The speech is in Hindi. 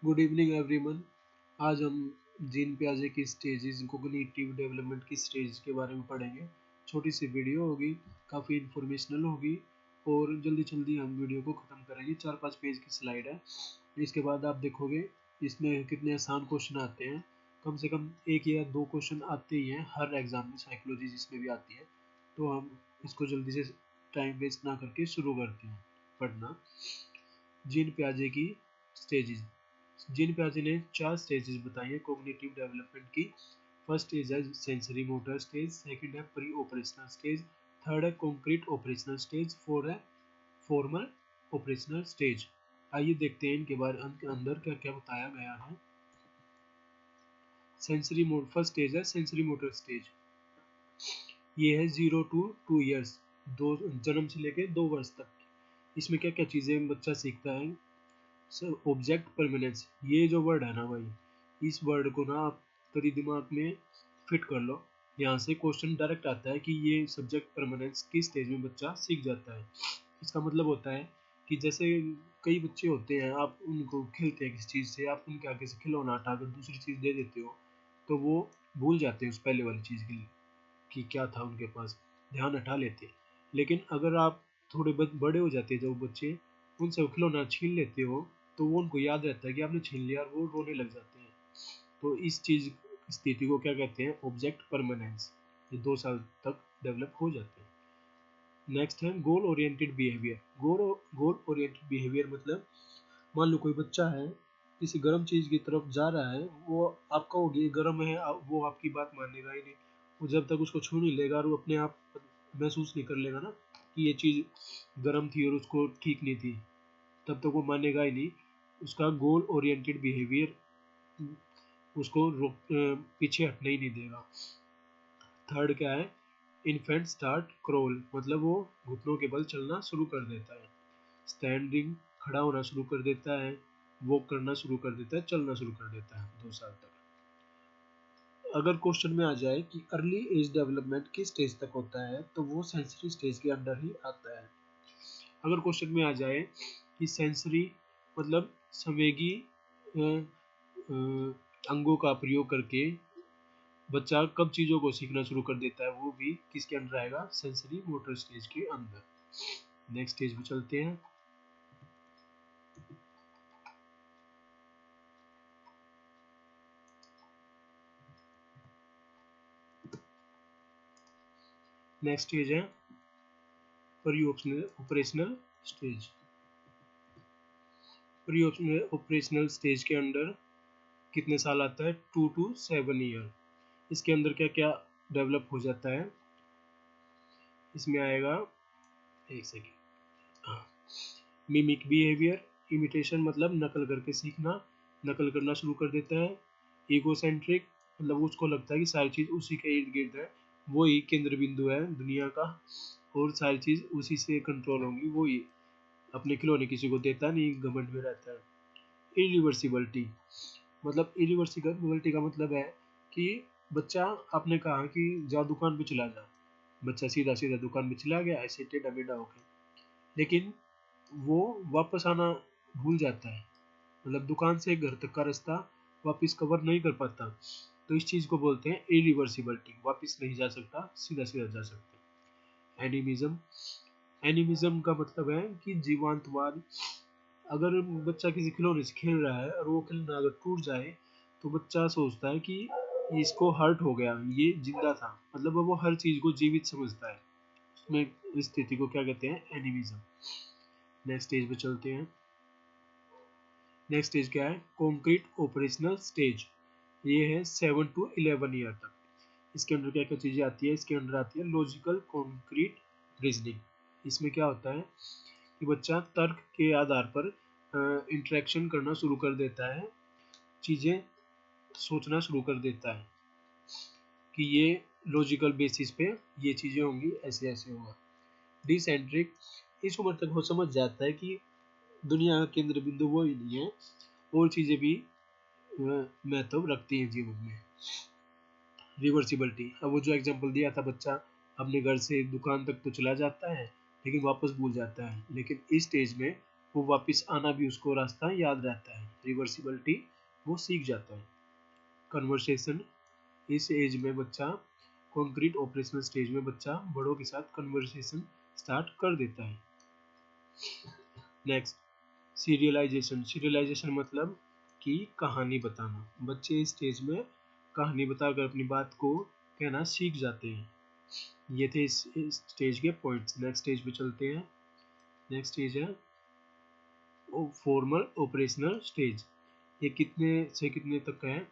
Good evening everyone. आज हम जीन पियाजे की स्टेजेस कोग्निटिव डेवलपमेंट की स्टेज के बारे में पढ़ेंगे। छोटी सी वीडियो होगी, काफ़ी इंफॉर्मेशनल होगी और जल्दी जल्दी हम वीडियो को ख़त्म करेंगे। 4-5 पेज की स्लाइड है। इसके बाद आप देखोगे इसमें कितने आसान क्वेश्चन आते हैं। कम से कम 1 या 2 क्वेश्चन आते ही हैं हर एग्ज़ाम में, साइकोलॉजी जिसमें भी आती है। तो हम इसको जल्दी से टाइम वेस्ट ना करके शुरू करते हैं पढ़ना। जीन पियाजे की स्टेजेस। जीन पियाजे ने 4 स्टेजेस बताई है कोग्निटिव डेवलपमेंट की। फर्स्ट स्टेज है सेंसरी मोटर स्टेज, सेकंड है प्री ऑपरेशनल स्टेज, थर्ड है कॉन्क्रीट ऑपरेशनल स्टेज, फोर्थ है फॉर्मल ऑपरेशनल स्टेज। आइए देखते हैं इनके बारे अंदर क्या क्या बताया गया है। सेंसरी मोड फर्स्ट स्टेज है सेंसरी मोटर स्टेज। ये है 0 to 2 ईयर्स, जन्म से लेके 2 वर्ष तक। इसमें क्या क्या चीज़ें बच्चा सीखता है। सर ऑब्जेक्ट परमानेंस, ये जो वर्ड है ना भाई, इस वर्ड को ना आप कभी दिमाग में फिट कर लो। यहाँ से क्वेश्चन डायरेक्ट आता है कि ये सब्जेक्ट परमानेंस किस स्टेज में बच्चा सीख जाता है। इसका मतलब होता है कि जैसे कई बच्चे होते हैं, आप उनको खेलते हैं किसी चीज़ से, आप उनके आगे से खिलौना हटाकर दूसरी चीज़ दे देते हो, तो वो भूल जाते हैं उस पहले वाली चीज़ के लिए कि क्या था उनके पास, ध्यान हटा लेते हैं। लेकिन अगर आप थोड़े बड़े हो जाते हैं जब बच्चे, उनसे वो खिलौना छीन लेते हो, तो वो उनको याद रहता है कि आपने छीन लिया और वो रोने लग जाते हैं। तो इस चीज़ स्थिति को क्या कहते हैं, ऑब्जेक्ट परमानेंस। ये 2 साल तक डेवलप हो जाते हैं। नेक्स्ट है goal oriented behaviour. Goal oriented behaviour मतलब, मान लो कोई बच्चा है, किसी गर्म चीज़ की तरफ जा रहा है, वो आप कहोगे ये गर्म है, वो आपकी बात मानेगा ही नहीं। वो जब तक उसको छू नहीं लेगा और वो अपने आप महसूस नहीं कर लेगा ना कि ये चीज़ गर्म थी और उसको ठीक नहीं थी, तब तक वो मानेगा ही नहीं। उसका गोल ओरिएंटेड बिहेवियर उसको पीछे हटने ही नहीं देगा। थर्ड क्या है, इन्फेंट स्टार्ट क्रॉल, मतलब वो घुटनों के बल चलना शुरू कर देता है। स्टैंडिंग, खड़ा होना शुरू कर देता है। वॉक करना शुरू कर देता है, चलना शुरू कर देता है 2 साल तक। अगर क्वेश्चन में आ जाए कि अर्ली एज डेवलपमेंट किस स्टेज तक होता है, तो वो सेंसरी स्टेज के अंडर ही आता है। अगर क्वेश्चन में आ जाए कि सेंसरी मतलब संवेगी अंगों का प्रयोग करके बच्चा कब चीज़ों को सीखना शुरू कर देता है, वो भी किसके अंदर आएगा, सेंसरी मोटर स्टेज के अंदर। नेक्स्ट स्टेज पे चलते हैं। नेक्स्ट स्टेज है pre operational stage. Pre operational stage के अंदर कितने साल आता है, 2 to 7 ईयर। इसके अंदर क्या क्या डेवलप हो जाता है, इसमें आएगा, एक सेकेंड, मिमिक बिहेवियर, इमिटेशन मतलब नकल करके सीखना, नकल करना शुरू कर देता है। ईगोसेंट्रिक मतलब उसको लगता है कि सारी चीज़ उसी के इर्द गिर्द है, वो ही केंद्र बिंदु है दुनिया का और सारी चीज़ उसी से कंट्रोल होंगी, वो ही अपने खिलौने किसी को देता नहीं, घमंड में रहता है। इरिवर्सिबिलिटी मतलब, इरिवर्सिबिलिटी का मतलब है कि बच्चा, आपने कहा कि जा दुकान पे चला जा, बच्चा सीधा सीधा दुकान पे चला गया ऐसे टेढ़ा मेढ़ा होकर, लेकिन वो वापस आना भूल जाता है। मतलब दुकान से घर तक का रास्ता वापस कवर नहीं कर पाता, तो इस चीज़ को बोलते हैं इरिवर्सिबिलिटी। वापस नहीं जा सकता, सीधा सीधा जा सकता है। एनिमिज्म, एनिमिज्म का मतलब है कि जीवांतवाद। अगर बच्चा किसी खिलौने से खेल रहा है और वो खिलौना अगर टूट जाए, तो बच्चा सोचता है कि इसको हर्ट हो गया, ये जिंदा था, मतलब वो हर चीज़ को जीवित समझता है। उसमें इस स्थिति को क्या कहते हैं, एनिमिज्म। नेक्स्ट स्टेज पे चलते हैं। नेक्स्ट स्टेज क्या है, कॉन्क्रीट ऑपरेशनल स्टेज। ये है 7 to 11 ईयर तक। इसके अंदर क्या क्या चीज़ें आती है, इसके अंदर आती है लॉजिकल कॉन्क्रीट रीजनिंग। इसमें क्या होता है कि बच्चा तर्क के आधार पर इंटरेक्शन करना शुरू कर देता है, चीज़ें सोचना शुरू कर देता है कि ये लॉजिकल बेसिस पे ये चीज़ें होंगी, ऐसे ऐसे होगा। डिसेंट्रिक, इस उम्र तक वो समझ जाता है कि दुनिया का केंद्र बिंदु वो ही नहीं है, और चीज़ें भी महत्व रखती हैं जीवन में। रिवर्सिबिलिटी, अब वो जो एग्जांपल दिया था, बच्चा अपने घर से दुकान तक तो चला जाता है लेकिन वापस भूल जाता है, लेकिन इस स्टेज में वो वापस आना भी उसको रास्ता याद रहता है। रिवर्सिबिलिटी वो सीख जाता है। कन्वर्सेशन, इस एज में बच्चा कॉन्क्रीट ऑपरेशनल स्टेज में बच्चा बड़ों के साथ कन्वर्सेशन स्टार्ट कर देता है। Next, serialisation. सीरियलाइजेशन मतलब कि कहानी बताना। बच्चे इस स्टेज में कहानी बताकर अपनी बात को कहना सीख जाते हैं। ये थे इस स्टेज के पॉइंट्स। नेक्स्ट स्टेज पे चलते हैं। नेक्स्ट स्टेज है फॉर्मल ऑपरेशनल स्टेज। ये कितने से कितने तक का है?